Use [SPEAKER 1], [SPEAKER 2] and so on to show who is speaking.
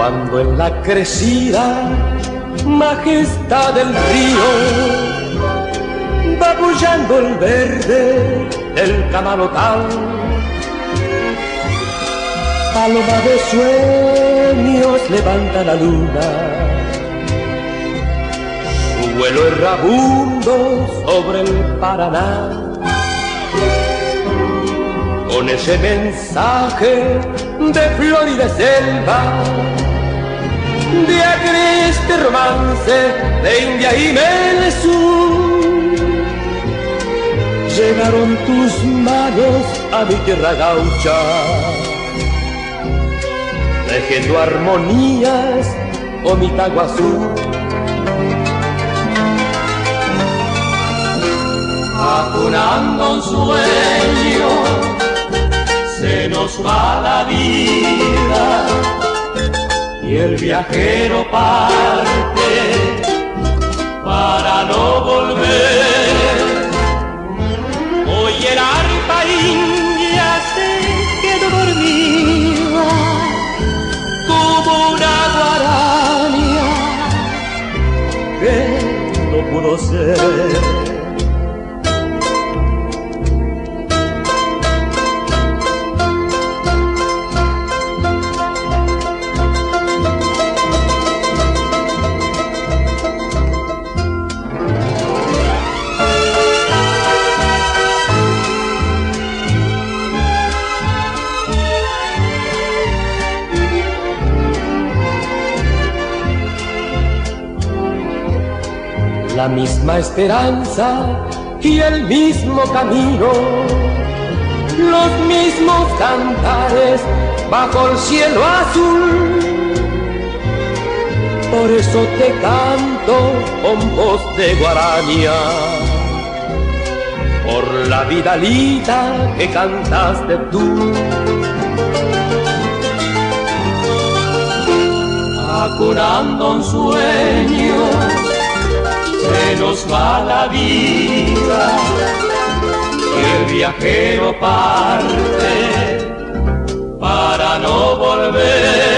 [SPEAKER 1] Cuando en la crecida majestad del río va bullando el verde del camalotal, paloma de sueños levanta la luna, su vuelo errabundo sobre el Paraná, con ese mensaje de flor y de selva, de agreste romance de India y Melesú. Llegaron tus manos a mi tierra gaucha, tejiendo armonías con mi Taguazú.
[SPEAKER 2] Acunando un sueño, se nos va la vida y el viajero parte para no volver. Hoy el arpa india se quedó dormida como una guarania
[SPEAKER 1] que no pudo ser. La misma esperanza y el mismo camino, los mismos cantares bajo el cielo azul. Por eso te canto con voz de guarania, por la vidalita que cantaste tú.
[SPEAKER 2] Acunando un sueño, se nos va la vida y el viajero parte para no volver.